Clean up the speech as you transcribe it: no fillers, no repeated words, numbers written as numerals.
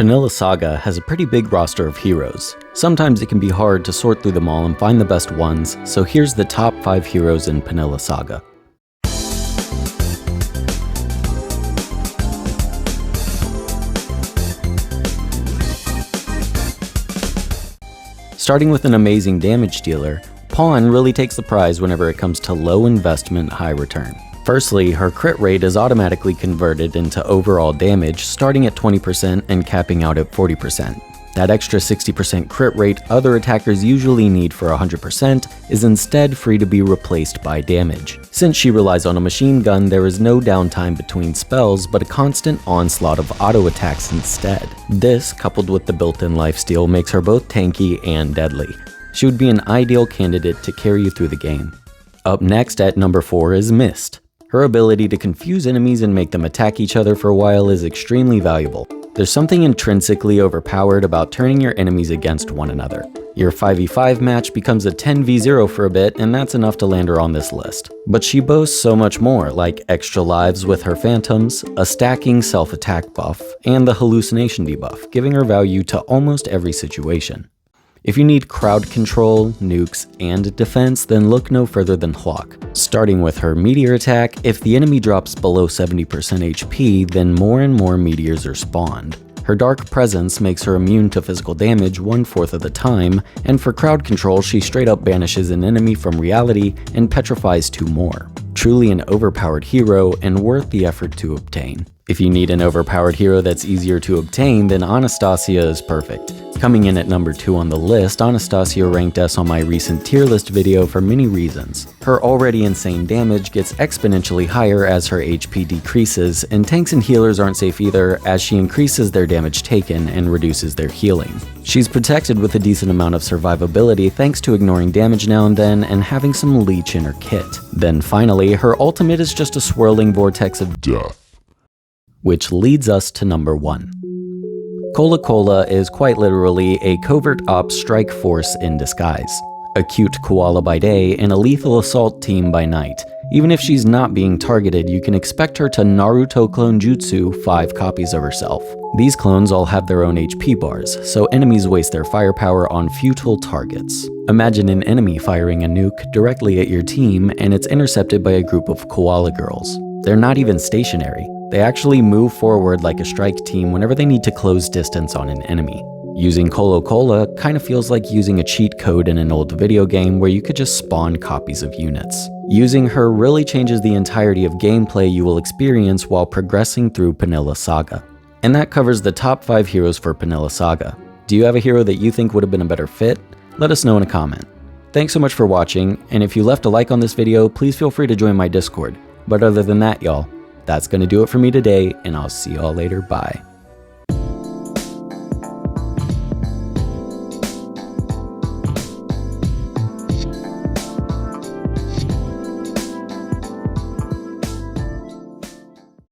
Panilla Saga has a pretty big roster of heroes. Sometimes it can be hard to sort through them all and find the best ones, so here's the top 5 heroes in Panilla Saga. Starting with an amazing damage dealer, Pawn really takes the prize whenever it comes to low investment, high return. Firstly, her crit rate is automatically converted into overall damage, starting at 20% and capping out at 40%. That extra 60% crit rate other attackers usually need for 100% is instead free to be replaced by damage. Since she relies on a machine gun, there is no downtime between spells, but a constant onslaught of auto attacks instead. This, coupled with the built-in lifesteal, makes her both tanky and deadly. She would be an ideal candidate to carry you through the game. Up next at number 4 is Mist. Her ability to confuse enemies and make them attack each other for a while is extremely valuable. There's something intrinsically overpowered about turning your enemies against one another. Your 5v5 match becomes a 10v0 for a bit, and that's enough to land her on this list. But she boasts so much more, like extra lives with her phantoms, a stacking self-attack buff, and the hallucination debuff, giving her value to almost every situation. If you need crowd control, nukes, and defense, then look no further than Hawak. Starting with her meteor attack, if the enemy drops below 70% HP, then more and more meteors are spawned. Her dark presence makes her immune to physical damage 1/4 of the time, and for crowd control she straight up banishes an enemy from reality and petrifies 2 more. Truly an overpowered hero and worth the effort to obtain. If you need an overpowered hero that's easier to obtain, then Anastasia is perfect. Coming in at number 2 on the list, Anastasia ranked S on my recent tier list video for many reasons. Her already insane damage gets exponentially higher as her HP decreases, and tanks and healers aren't safe either as she increases their damage taken and reduces their healing. She's protected with a decent amount of survivability thanks to ignoring damage now and then and having some leech in her kit. Then finally, her ultimate is just a swirling vortex of death. Which leads us to number 1. ColoCola is quite literally a covert ops strike force in disguise. A cute koala by day and a lethal assault team by night. Even if she's not being targeted, you can expect her to Naruto clone jutsu 5 copies of herself. These clones all have their own HP bars, so enemies waste their firepower on futile targets. Imagine an enemy firing a nuke directly at your team and it's intercepted by a group of koala girls. They're not even stationary. They actually move forward like a strike team whenever they need to close distance on an enemy. Using ColoCola kind of feels like using a cheat code in an old video game where you could just spawn copies of units. Using her really changes the entirety of gameplay you will experience while progressing through Panilla Saga. And that covers the top 5 heroes for Panilla Saga. Do you have a hero that you think would have been a better fit? Let us know in a comment. Thanks so much for watching, and if you left a like on this video, please feel free to join my Discord. But other than that, y'all, that's gonna do it for me today, and I'll see y'all later. Bye.